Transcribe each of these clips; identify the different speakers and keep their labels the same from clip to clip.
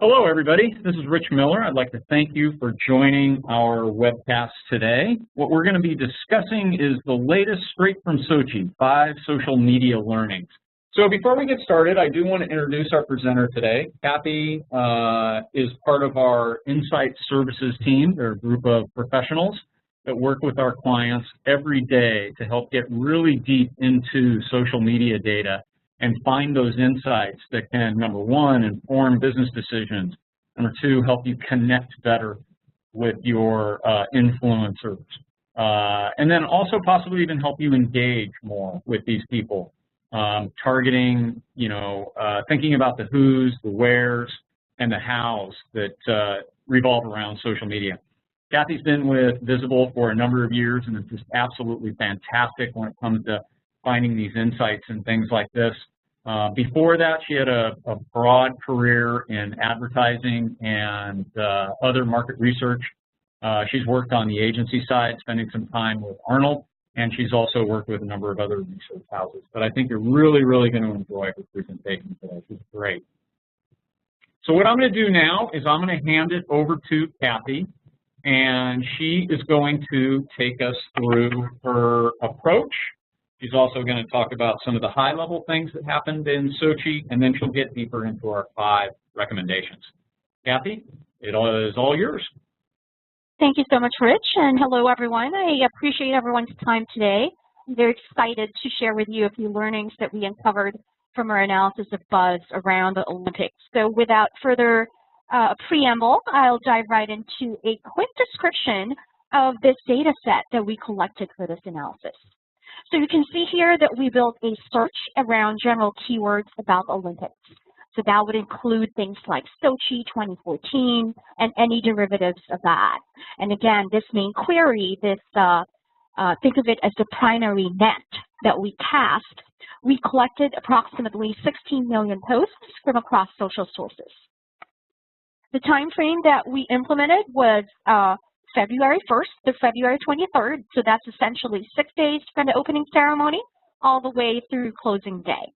Speaker 1: Hello, everybody. This is Rich Miller. I'd like to thank you for joining our webcast today. What we're going to be discussing is the latest straight from Sochi, 5 social media learnings. So before we get started, I do want to introduce our presenter today. Cathy is part of our Insight Services team. They're a group of professionals that work with our clients every day to help get really deep into social media data and find those insights that can, number one, inform business decisions, number two, help you connect better with your influencers, and then also possibly even help you engage more with these people, targeting, thinking about the who's, the where's, and the how's that revolve around social media. Cathy's been with Visible for a number of years, and it's just absolutely fantastic when it comes to finding these insights and things like this. Before that, she had a broad career in advertising and other market research. She's worked on the agency side, spending some time with Arnold, and she's also worked with a number of other research houses. But I think you're really, really going to enjoy her presentation today. She's great. So what I'm going to do now is I'm going to hand it over to Cathy, and she is going to take us through her approach. She's also going to talk about some of the high-level things that happened in Sochi, and then she'll get deeper into our 5 recommendations. Cathy, it is all yours.
Speaker 2: Thank you so much, Rich, and hello, everyone. I appreciate everyone's time today. I'm very excited to share with you a few learnings that we uncovered from our analysis of buzz around the Olympics. So without further preamble, I'll dive right into a quick description of this data set that we collected for this analysis. So you can see here that we built a search around general keywords about the Olympics. So that would include things like Sochi 2014 and any derivatives of that. And again, this main query, think of it as the primary net that we cast. We collected approximately 16 million posts from across social sources. The time frame that we implemented was February 1st to February 23rd, so that's essentially 6 days from the opening ceremony all the way through closing day.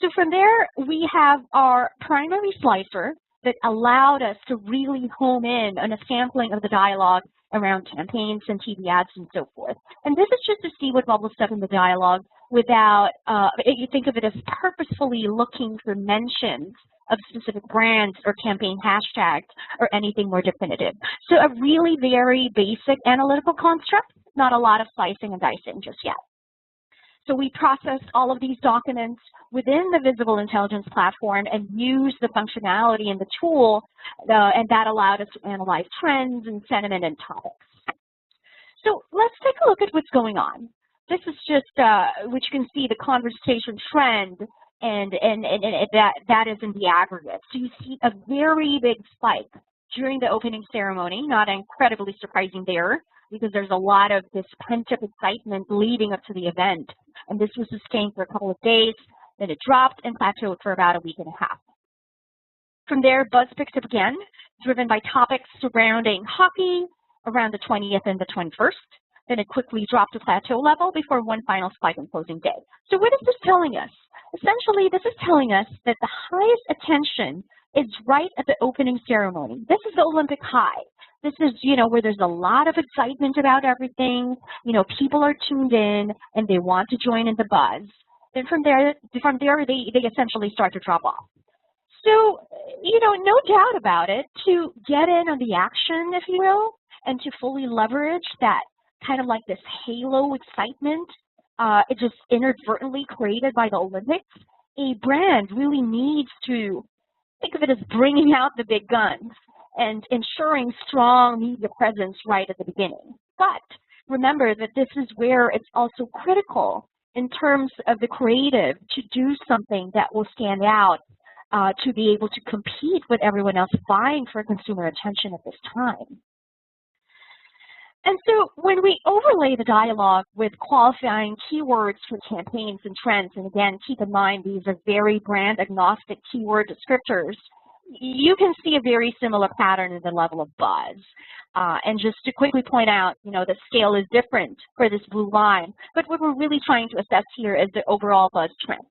Speaker 2: So from there, we have our primary slicer that allowed us to really home in on a sampling of the dialogue around campaigns and TV ads and so forth. And this is just to see what bubbles up in the dialogue without, you think of it as purposefully looking for mentions of specific brands or campaign hashtags or anything more definitive. So a really very basic analytical construct, not a lot of slicing and dicing just yet. So we processed all of these documents within the Visible Intelligence platform and used the functionality in the tool, and that allowed us to analyze trends and sentiment and topics. So let's take a look at what's going on. This is just, which you can see the conversation trend, and that is in the aggregate. So you see a very big spike during the opening ceremony, not incredibly surprising there, because there's a lot of this pent-up excitement leading up to the event. And this was sustained for a couple of days, then it dropped and plateaued for about a week and a half. From there, buzz picked up again, driven by topics surrounding hockey around the 20th and the 21st. Then it quickly dropped to plateau level before one final spike on closing day. So what is this telling us? Essentially, this is telling us that the highest attention is right at the opening ceremony. This is the Olympic high. This is, where there's a lot of excitement about everything. People are tuned in and they want to join in the buzz. Then from there they essentially start to drop off. So, no doubt about it, to get in on the action, if you will, and to fully leverage that kind of like this halo excitement, it just inadvertently created by the Olympics, a brand really needs to think of it as bringing out the big guns and ensuring strong media presence right at the beginning. But remember that this is where it's also critical in terms of the creative to do something that will stand out, to be able to compete with everyone else vying for consumer attention at this time. And so when we overlay the dialogue with qualifying keywords for campaigns and trends, and again, keep in mind these are very brand agnostic keyword descriptors, you can see a very similar pattern in the level of buzz. And just to quickly point out, the scale is different for this blue line, but what we're really trying to assess here is the overall buzz trend.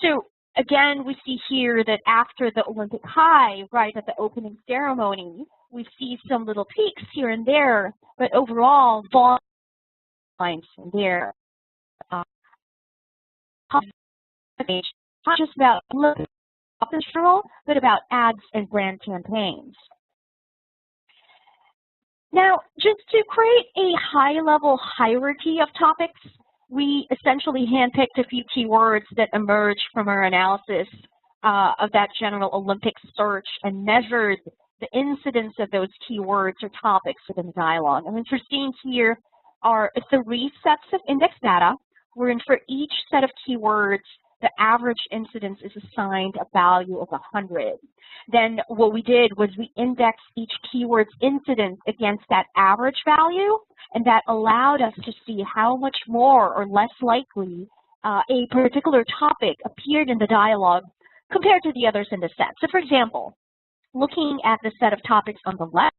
Speaker 2: So Again, we see here that after the Olympic high, right at the opening ceremony, we see some little peaks here and there, but overall, volume lines there. Not just about control, but about ads and brand campaigns. Now, just to create a high-level hierarchy of topics, we essentially handpicked a few keywords that emerged from our analysis of that general Olympic search and measured the incidence of those keywords or topics within the dialogue. And what you're seeing here are 3 sets of index data, wherein for each set of keywords, the average incidence is assigned a value of 100. Then what we did was we indexed each keyword's incidence against that average value, and that allowed us to see how much more or less likely a particular topic appeared in the dialogue compared to the others in the set. So for example, looking at the set of topics on the left,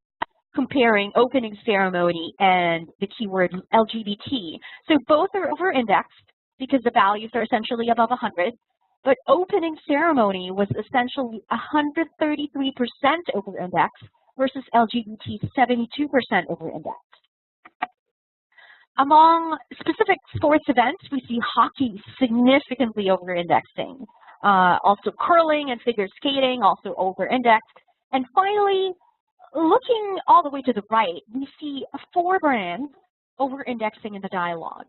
Speaker 2: comparing opening ceremony and the keyword LGBT. So both are over-indexed because the values are essentially above 100, but opening ceremony was essentially 133% over-indexed versus LGBT 72% over-indexed. Among specific sports events, we see hockey significantly over-indexing. Also curling and figure skating also over-indexed. And finally, looking all the way to the right, we see 4 brands over-indexing in the dialogue.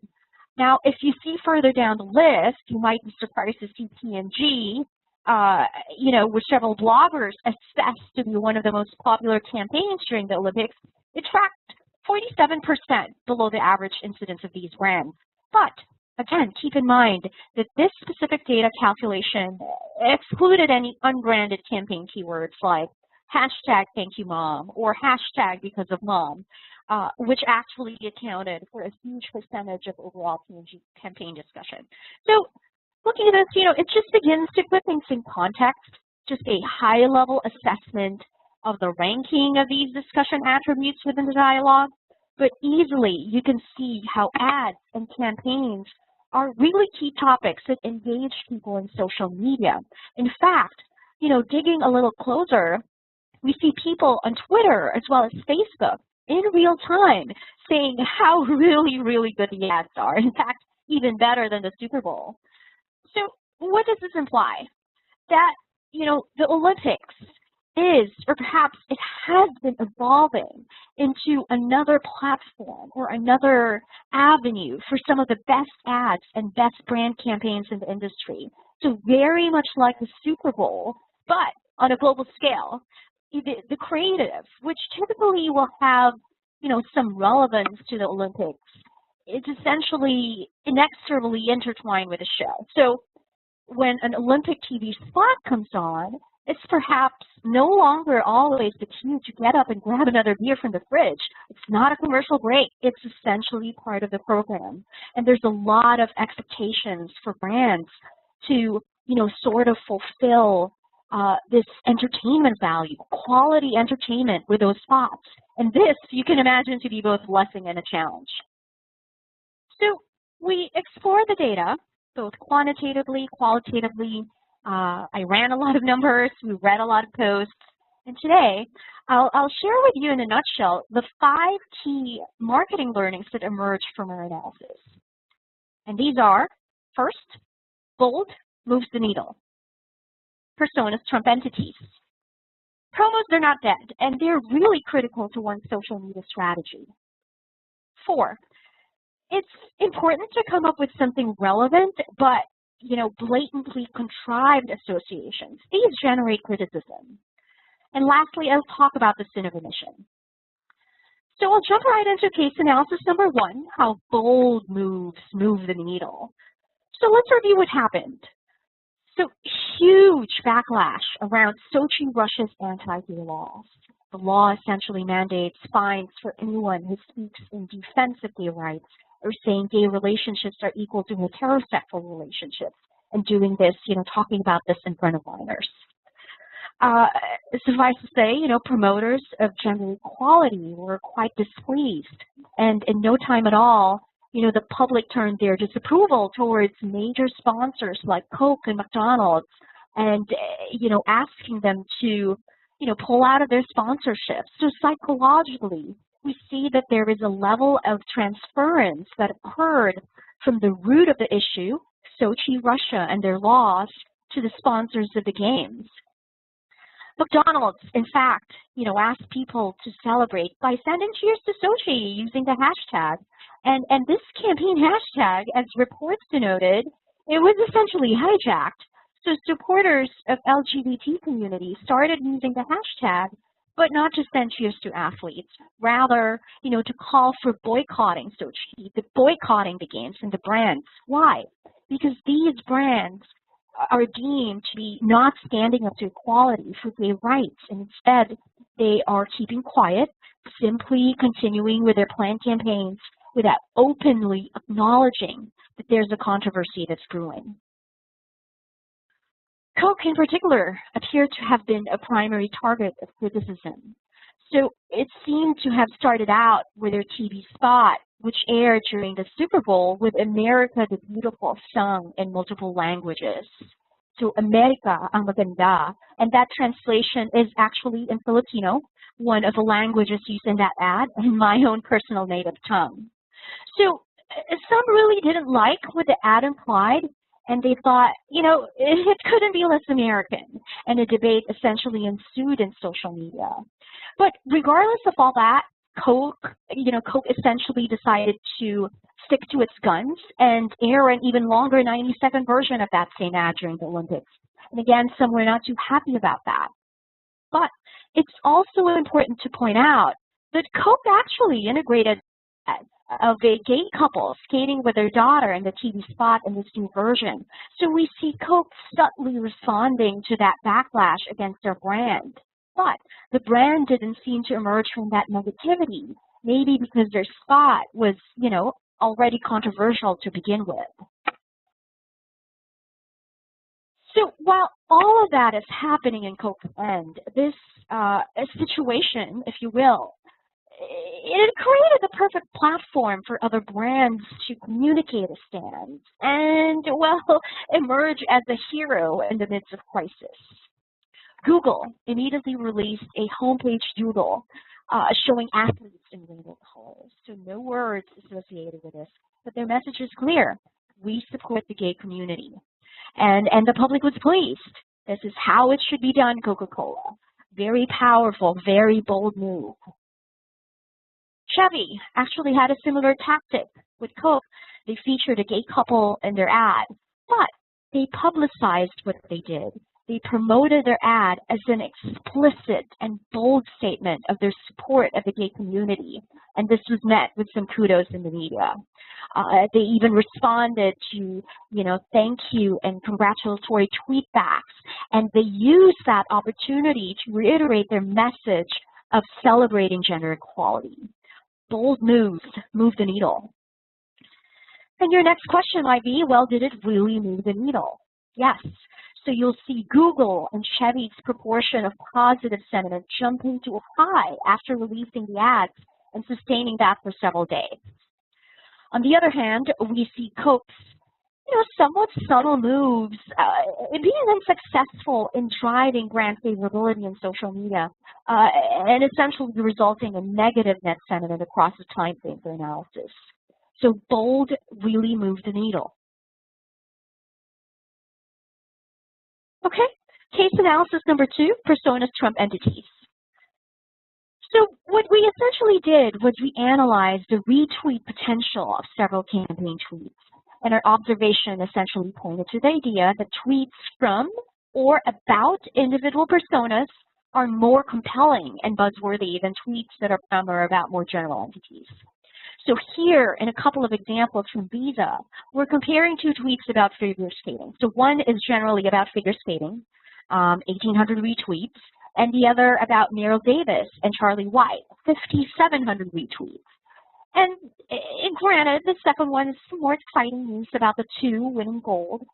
Speaker 2: Now, if you see further down the list, you might be surprised to see P&G, with several bloggers assessed to be one of the most popular campaigns during the Olympics. It tracked 47% below the average incidence of these brands. But again, keep in mind that this specific data calculation excluded any unbranded campaign keywords like #ThankYouMom or #BecauseOfMom, which actually accounted for a huge percentage of overall P&G campaign discussion. So looking at this, it just begins to put things in context, just a high-level assessment of the ranking of these discussion attributes within the dialogue, but easily you can see how ads and campaigns are really key topics that engage people in social media. In fact, digging a little closer, we see people on Twitter as well as Facebook in real time saying how really, really good the ads are. In fact, even better than the Super Bowl. So what does this imply? That, the Olympics is, or perhaps it has been evolving into another platform or another avenue for some of the best ads and best brand campaigns in the industry. So very much like the Super Bowl, but on a global scale. The creative, which typically will have, some relevance to the Olympics, it's essentially inexorably intertwined with the show. So when an Olympic TV spot comes on, it's perhaps no longer always the cue to get up and grab another beer from the fridge. It's not a commercial break. It's essentially part of the program. And there's a lot of expectations for brands to, sort of fulfill this entertainment value, quality entertainment with those spots. And this, you can imagine, to be both a blessing and a challenge. So we explore the data, both quantitatively, qualitatively. I ran a lot of numbers, we read a lot of posts, and today I'll share with you in a nutshell the 5 key marketing learnings that emerged from our analysis. And these are, first, bold moves the needle. Personas trump entities. Promos, they're not dead, and they're really critical to one's social media strategy. 4, it's important to come up with something relevant, but blatantly contrived associations. These generate criticism. And lastly, I'll talk about the sin of omission. So I'll jump right into case analysis number 1, how bold moves move the needle. So let's review what happened. So huge backlash around Sochi, Russia's anti-gay laws. The law essentially mandates fines for anyone who speaks in defense of gay rights or saying gay relationships are equal to heterosexual relationships, and doing this, talking about this in front of minors. Suffice to say, promoters of gender equality were quite displeased, and in no time at all, the public turned their disapproval towards major sponsors like Coke and McDonald's and, asking them to, pull out of their sponsorships. So psychologically, we see that there is a level of transference that occurred from the root of the issue, Sochi, Russia, and their laws, to the sponsors of the games. McDonald's, in fact, asked people to celebrate by sending cheers to Sochi using the hashtag. And this campaign hashtag, as reports denoted, it was essentially hijacked. So supporters of LGBT community started using the hashtag, but not to send cheers to athletes, rather, to call for boycotting Sochi, boycotting the games and the brands. Why? Because these brands are deemed to be not standing up to equality for gay rights, and instead they are keeping quiet, simply continuing with their planned campaigns without openly acknowledging that there's a controversy that's brewing. Coke in particular appeared to have been a primary target of criticism. So it seemed to have started out with their TV spot, which aired during the Super Bowl with America the Beautiful sung in multiple languages. So America ang maganda, and that translation is actually in Filipino, one of the languages used in that ad, in my own personal native tongue. So some really didn't like what the ad implied, and they thought, it couldn't be less American, and a debate essentially ensued in social media. But regardless of all that, Coke essentially decided to stick to its guns and air an even longer 90-second version of that same ad during the Olympics. And again, some were not too happy about that. But it's also important to point out that Coke actually integrated of a gay couple skating with their daughter in the TV spot in this new version. So we see Coke subtly responding to that backlash against their brand. But the brand didn't seem to emerge from that negativity, maybe because their spot was, already controversial to begin with. So while all of that is happening in Coke's end, this situation, if you will, it created the perfect platform for other brands to communicate a stand and, emerge as a hero in the midst of crisis. Google immediately released a homepage doodle showing athletes in rainbow colors. So no words associated with this, but their message is clear. We support the gay community. And the public was pleased. This is how it should be done, Coca-Cola. Very powerful, very bold move. Chevy actually had a similar tactic with Coke. They featured a gay couple in their ad, but they publicized what they did. They promoted their ad as an explicit and bold statement of their support of the gay community, and this was met with some kudos in the media. They even responded to, thank you and congratulatory tweetbacks, and they used that opportunity to reiterate their message of celebrating gender equality. Bold moves move the needle. And your next question might be, well, did it really move the needle? Yes. So you'll see Google and Chevy's proportion of positive sentiment jumping to a high after releasing the ads and sustaining that for several days. On the other hand, we see Coke's somewhat subtle moves being unsuccessful in driving brand favorability in social media and essentially resulting in negative net sentiment across the time frame for analysis. So bold really moved the needle. Okay, case analysis number 2, personas trump entities. So what we essentially did was we analyzed the retweet potential of several campaign tweets. And our observation essentially pointed to the idea that tweets from or about individual personas are more compelling and buzzworthy than tweets that are from or about more general entities. So here, in a couple of examples from Visa, we're comparing two tweets about figure skating. So one is generally about figure skating, 1,800 retweets, and the other about Meryl Davis and Charlie White, 5,700 retweets. And granted, the second one is some more exciting news about the two winning gold.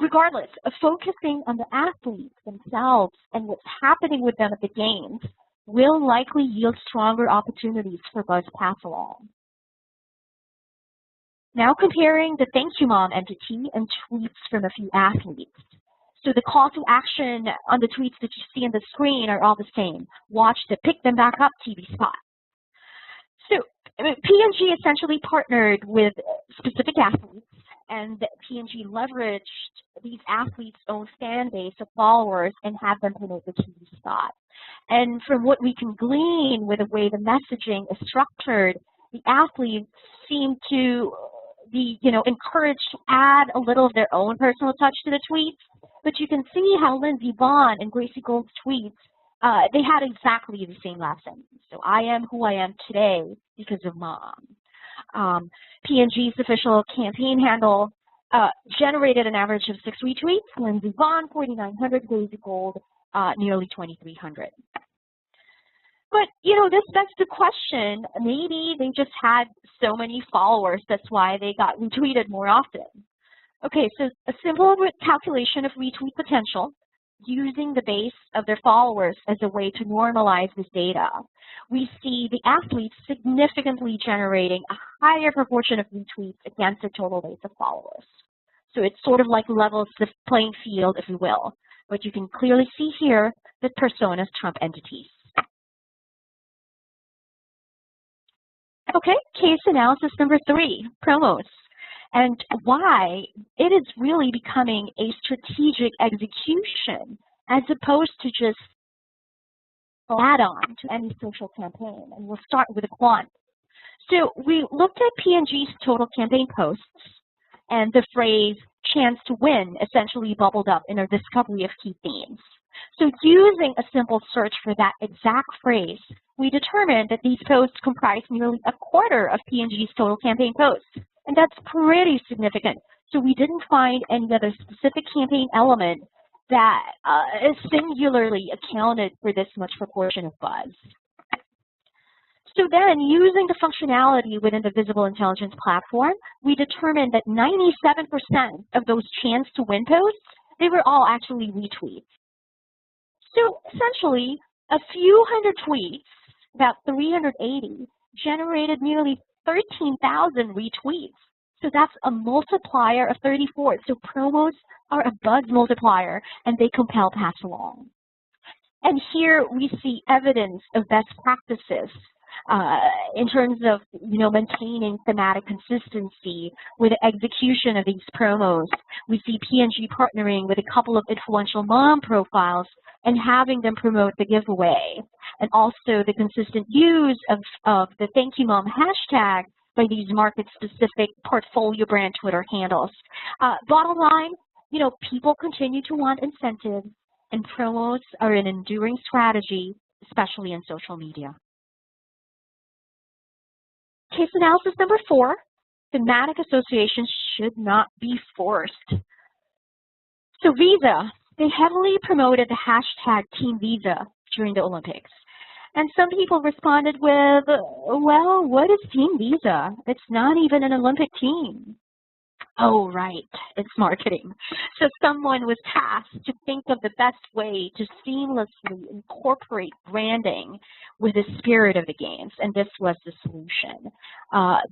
Speaker 2: Regardless, focusing on the athletes themselves and what's happening with them at the games will likely yield stronger opportunities for buzz pass along. Now comparing the Thank You Mom entity and tweets from a few athletes. So the call to action on the tweets that you see on the screen are all the same. Watch the Pick Them Back Up TV spot. So P&G essentially partnered with specific athletes, and P&G leveraged these athletes' own fan base of followers and had them promote the TV spot. And from what we can glean with the way the messaging is structured, the athletes seem to be, encouraged to add a little of their own personal touch to the tweets. But you can see how Lindsey Vonn and Gracie Gold's tweets, they had exactly the same last sentence. So I am who I am today because of Mom. P&G's official campaign handle generated an average of 6 retweets. Lindsey Vonn, 4,900. Gracie Gold, nearly 2,300. But, this begs the question, maybe they just had so many followers, that's why they got retweeted more often. Okay, so a simple calculation of retweet potential using the base of their followers as a way to normalize this data. We see the athletes significantly generating a higher proportion of retweets against the total base of followers. So it's sort of like levels the playing field, if you will. But you can clearly see here that personas trump entities. Okay, case analysis number 3, promos, and why it is really becoming a strategic execution as opposed to just add-on to any social campaign. And we'll start with a quant. So we looked at P&G's total campaign posts, and the phrase chance to win essentially bubbled up in our discovery of key themes. So using a simple search for that exact phrase, we determined that these posts comprise nearly a quarter of P&G's total campaign posts. And that's pretty significant. So we didn't find any other specific campaign element that singularly accounted for this much proportion of buzz. So then, using the functionality within the Visible Intelligence platform, we determined that 97% of those chance to win posts, they were all actually retweets. So essentially, a few hundred tweets, about 380, generated nearly 13,000 retweets. So that's a multiplier of 34. So promos are a buzz multiplier, and they compel pass along. And here we see evidence of best practices in terms of maintaining thematic consistency with the execution of these promos. We see P&G partnering with a couple of influential mom profiles and having them promote the giveaway, and also the consistent use of the Thank You Mom hashtag by these market-specific portfolio brand Twitter handles. Bottom line, people continue to want incentives, and promos are an enduring strategy, especially in social media. Case analysis number 4, thematic associations should not be forced. So Visa, they heavily promoted the hashtag Team Visa during the Olympics. And some people responded with, well, what is Team Visa? It's not even an Olympic team. Oh, right, it's marketing. So someone was tasked to think of the best way to seamlessly incorporate branding with the spirit of the games, and this was the solution.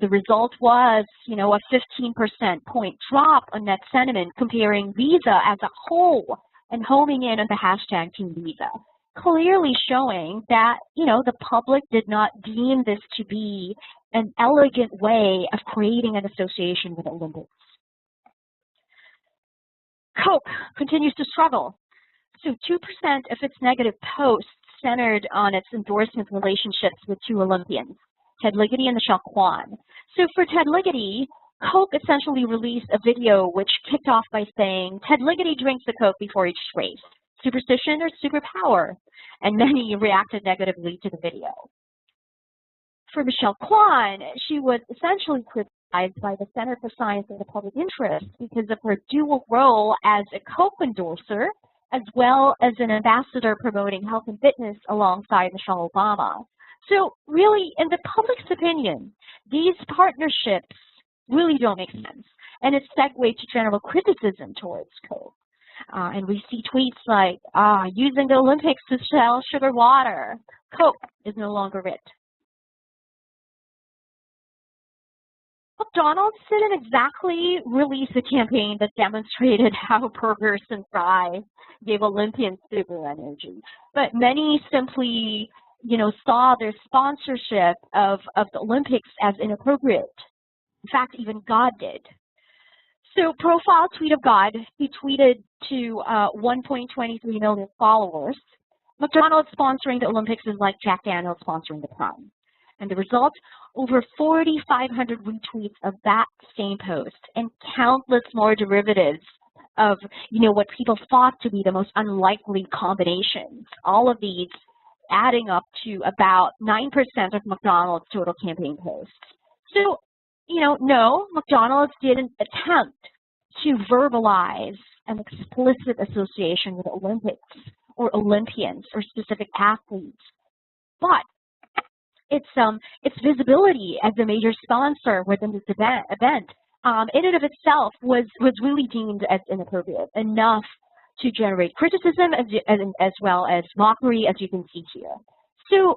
Speaker 2: The result was, a 15% point drop on net sentiment comparing Visa as a whole and homing in on the hashtag Team Visa, clearly showing that, the public did not deem this to be an elegant way of creating an association with the Olympics. Coke continues to struggle. So 2% of its negative posts centered on its endorsement relationships with 2 Olympians, Ted Ligety and Michelle Kwan. So for Ted Ligety, Coke essentially released a video which kicked off by saying, Ted Ligety drinks the Coke before each race. Superstition or superpower? And many reacted negatively to the video. For Michelle Kwan, she was essentially criticized by the Center for Science and the Public Interest because of her dual role as a Coke endorser as well as an ambassador promoting health and fitness alongside Michelle Obama. So really, in the public's opinion, these partnerships really don't make sense, and it's segued to general criticism towards Coke. And we see tweets like, using the Olympics to sell sugar water. Coke is no longer it. McDonald's didn't exactly release a campaign that demonstrated how burgers and fries gave Olympians super energy, but many simply, saw their sponsorship of the Olympics as inappropriate. In fact, even God did. So profile tweet of God, he tweeted to 1.23 million followers. McDonald's sponsoring the Olympics is like Jack Daniels sponsoring the prom. And the result, over 4,500 retweets of that same post and countless more derivatives of, what people thought to be the most unlikely combinations. All of these adding up to about 9% of McDonald's total campaign posts. So, no, McDonald's didn't attempt to verbalize an explicit association with Olympics or Olympians or specific athletes, but its visibility as a major sponsor within this event in and of itself was really deemed as inappropriate enough to generate criticism as well as mockery, as you can see here. So,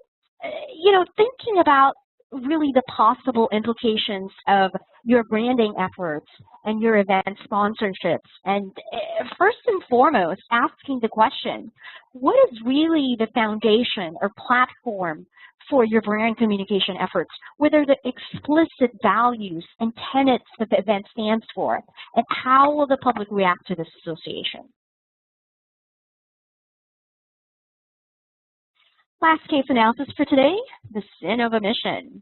Speaker 2: thinking about really the possible implications of your branding efforts and your event sponsorships, and first and foremost, asking the question, what is really the foundation or platform for your brand communication efforts? What are the explicit values and tenets that the event stands for, and how will the public react to this association? Last case analysis for today, the Sin of Omission.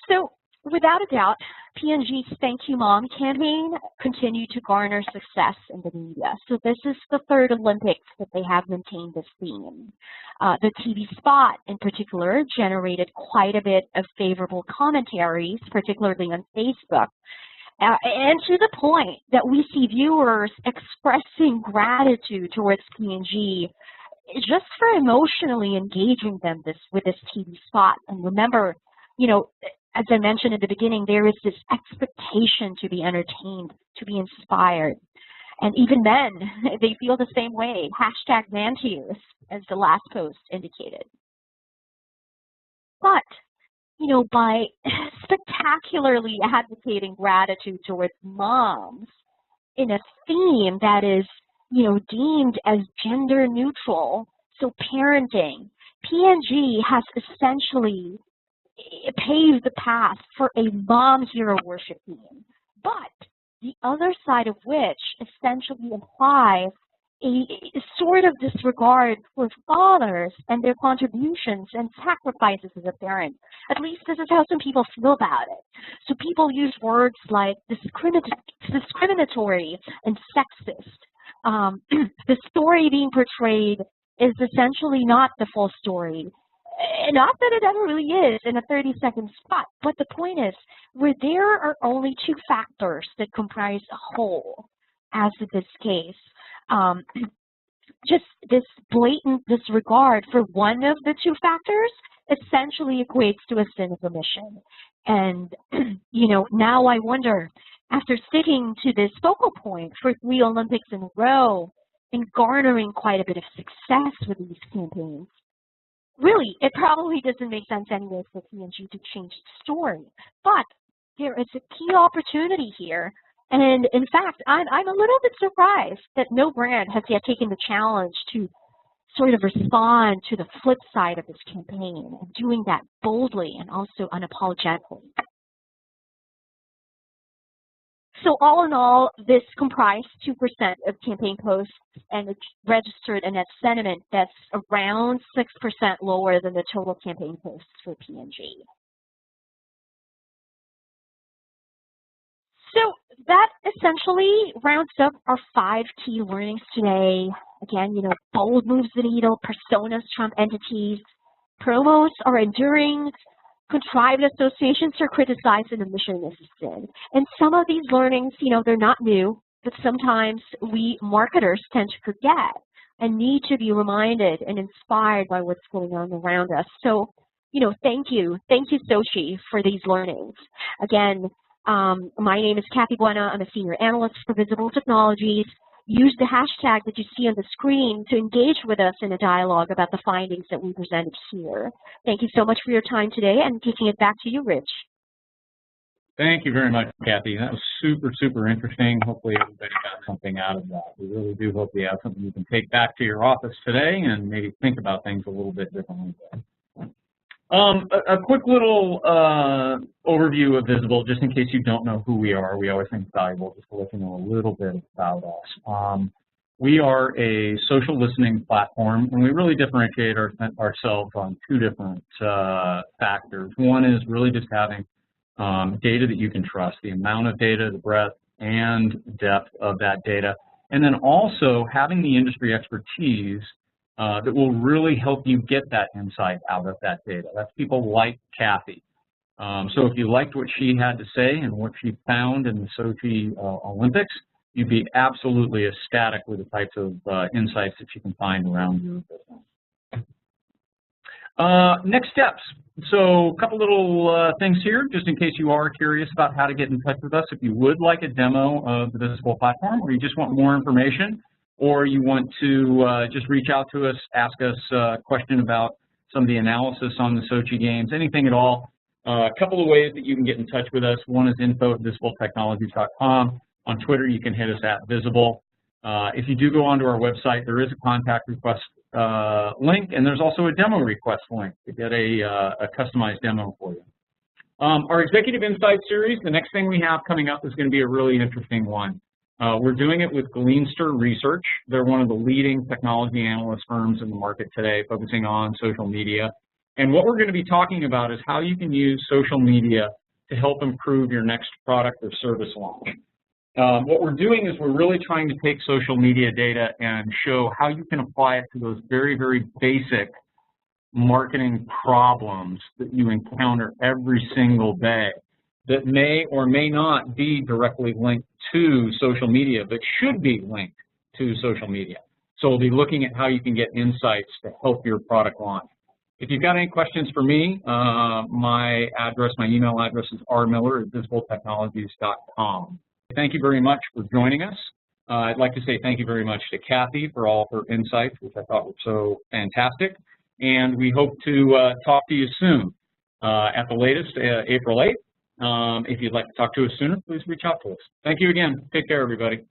Speaker 2: So, without a doubt, P&G's Thank You Mom campaign continued to garner success in the media. So this is the third Olympics that they have maintained this theme. The TV spot in particular generated quite a bit of favorable commentaries, particularly on Facebook. And to the point that we see viewers expressing gratitude towards P&G just for emotionally engaging them with this TV spot. And remember, as I mentioned at the beginning, there is this expectation to be entertained, to be inspired. And even then, they feel the same way. #Mantears, as the last post indicated. But, by spectacularly advocating gratitude towards moms in a theme that is, deemed as gender neutral, so parenting, P&G has essentially paved the path for a mom hero worship theme, but the other side of which essentially implies a sort of disregard for fathers and their contributions and sacrifices as a parent. At least this is how some people feel about it. So people use words like discriminatory and sexist. The story being portrayed is essentially not the full story. Not that it ever really is in a 30-second spot, but the point is, where there are only two factors that comprise a whole, as in this case, just this blatant disregard for one of the two factors essentially equates to a sin of omission. And, now I wonder, after sticking to this focal point for 3 Olympics in a row and garnering quite a bit of success with these campaigns, really, it probably doesn't make sense anyway for P&G to change the story. But there is a key opportunity here. And in fact, I'm a little bit surprised that no brand has yet taken the challenge to sort of respond to the flip side of this campaign, and doing that boldly and also unapologetically. So all in all, this comprised 2% of campaign posts, and it registered a net sentiment that's around 6% lower than the total campaign posts for P&G. So that essentially rounds up our 5 key learnings today. Again, bold moves the needle, personas trump entities, promos are enduring, contrived associations are criticized, and omission is a sin. And some of these learnings, they're not new, but sometimes we marketers tend to forget and need to be reminded and inspired by what's going on around us. So, thank you, Sochi, for these learnings. Again, my name is Cathy. I'm a senior analyst for Visible Technologies. Use the hashtag that you see on the screen to engage with us in a dialogue about the findings that we presented here. Thank you so much for your time today, and kicking it back to you, Rich.
Speaker 1: Thank you very much, Cathy. That was super, super interesting. Hopefully everybody got something out of that. We really do hope you have something you can take back to your office today and maybe think about things a little bit differently. A quick little overview of Visible, just in case you don't know who we are. We always think it's valuable just to let you know a little bit about us. We are a social listening platform, and we really differentiate ourselves on two different factors. One is really just having data that you can trust, the amount of data, the breadth and depth of that data, and then also having the industry expertise that will really help you get that insight out of that data. That's people like Cathy. So if you liked what she had to say and what she found in the Sochi Olympics, you'd be absolutely ecstatic with the types of insights that you can find around your business. Next steps. So a couple little things here, just in case you are curious about how to get in touch with us. If you would like a demo of the Visible platform, or you just want more information, or you want to just reach out to us, ask us a question about some of the analysis on the Sochi Games, anything at all, a couple of ways that you can get in touch with us. One is info@visibletechnologies.com. On Twitter, you can hit us at Visible. If you do go onto our website, there is a contact request link, and there's also a demo request link to get a customized demo for you. Our Executive Insight series, the next thing we have coming up is going to be a really interesting one. We're doing it with Gleanster Research. They're one of the leading technology analyst firms in the market today, focusing on social media. And what we're going to be talking about is how you can use social media to help improve your next product or service launch. What we're doing is we're really trying to take social media data and show how you can apply it to those very, very basic marketing problems that you encounter every single day that may or may not be directly linked to social media, but should be linked to social media. So we'll be looking at how you can get insights to help your product launch. If you've got any questions for me, my email address is rmiller@visibletechnologies.com. Thank you very much for joining us. I'd like to say thank you very much to Cathy for all of her insights, which I thought were so fantastic. And we hope to talk to you soon. At the latest, April 8th. If you'd like to talk to us sooner, please reach out to us. Thank you again. Take care, everybody.